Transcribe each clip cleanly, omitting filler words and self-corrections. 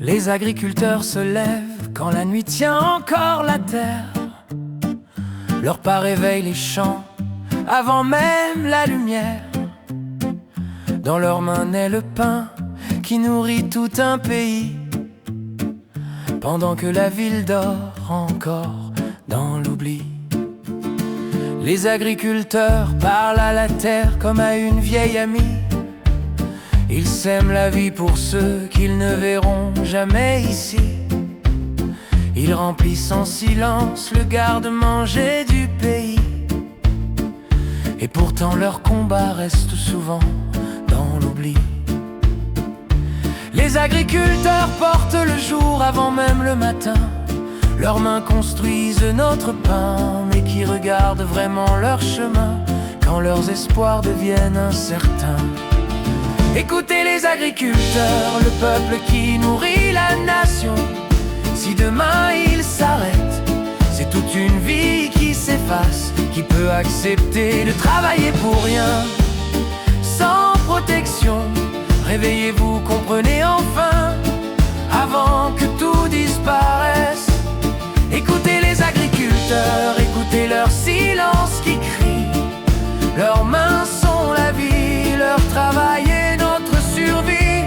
Les agriculteurs se lèvent quand la nuit tient encore la terre. Leur pas réveille les champs avant même la lumière. Dans leurs mains naît le pain qui nourrit tout un pays, pendant que la ville dort encore dans l'oubli. Les agriculteurs parlent à la terre comme à une vieille amie. Ils sèment la vie pour ceux qu'ils ne verront jamais ici. Ils remplissent en silence le garde-manger du pays. Et pourtant leur combat reste souvent dans l'oubli. Les agriculteurs portent le jour avant même le matin. Leurs mains construisent notre pain, mais qui regardent vraiment leur chemin quand leurs espoirs deviennent incertains? Écoutez les agriculteurs, le peuple qui nourrit la nation. Si demain il s'arrête, c'est toute une vie qui s'efface. Qui peut accepter de travailler pour rien, sans protection? Réveillez-vous, comprenez enfin, avant que tout disparaisse. Écoutez les agriculteurs, écoutez leur silence qui crie. Leurs mains sont la vie, leur travail est notre survie.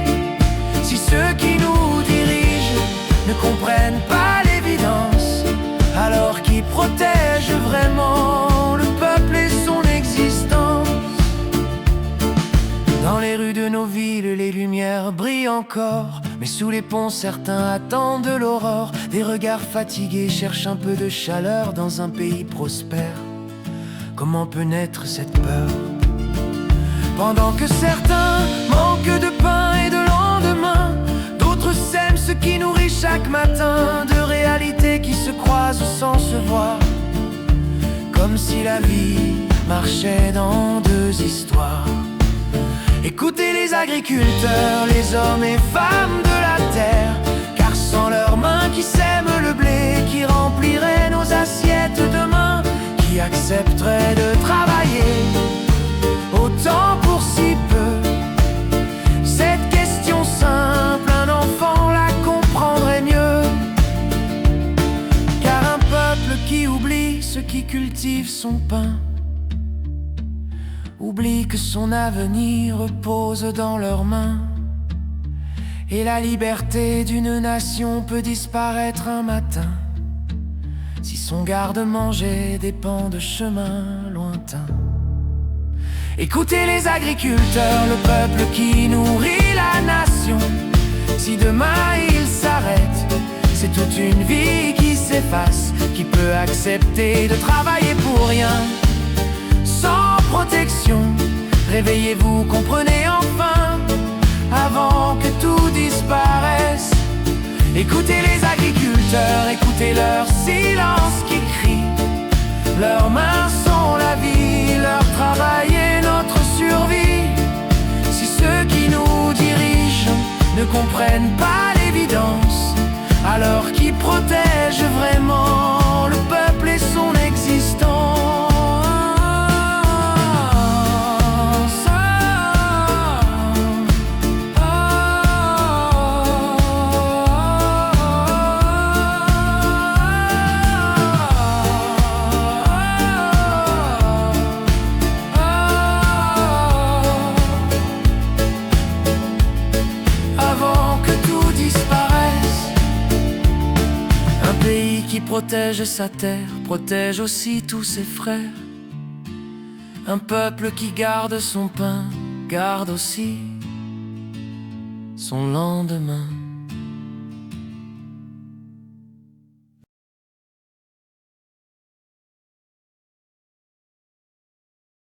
Si ceux qui nous dirigent ne comprennent pas l'évidence, alors qui protège vraiment le peuple et son existence? Dans les rues de nos villes, les lumières brillent encore, mais sous les ponts, certains attendent de l'aurore. Des regards fatigués cherchent un peu de chaleur dans un pays prospère. Comment peut naître cette peur? Pendant que certains manquent de pain et de lendemain, d'autres sèment ce qui nourrit chaque matin. De réalités qui se croisent sans se voir, comme si la vie marchait dans deux histoires. Écoutez les agriculteurs, les hommes et femmes de la terre, car sans leurs mains qui sèment le blé, qui remplirait nos assiettes demain, qui accepterait de travailler autant pour si peu? Cette question simple, un enfant la comprendrait mieux. Car un peuple qui oublie ce qui cultive son pain oublie que son avenir repose dans leurs mains. Et la liberté d'une nation peut disparaître un matin, si son garde-manger dépend de chemins lointains. Écoutez les agriculteurs, le peuple qui nourrit la nation. Si demain il s'arrête, c'est toute une vie qui s'efface. Qui peut accepter de travailler pour rien, sans protection? Réveillez-vous, comprenez enfin, avant que tout disparaisse. Écoutez les agriculteurs, écoutez leur silence qui crie. Leurs mains sont la vie, leur travail est notre survie. Si ceux qui nous dirigent ne comprennent pas l'évidence, alors qui protège vraiment le peuple et son existence? Qui protège sa terre, protège aussi tous ses frères. Un peuple qui garde son pain, garde aussi son lendemain.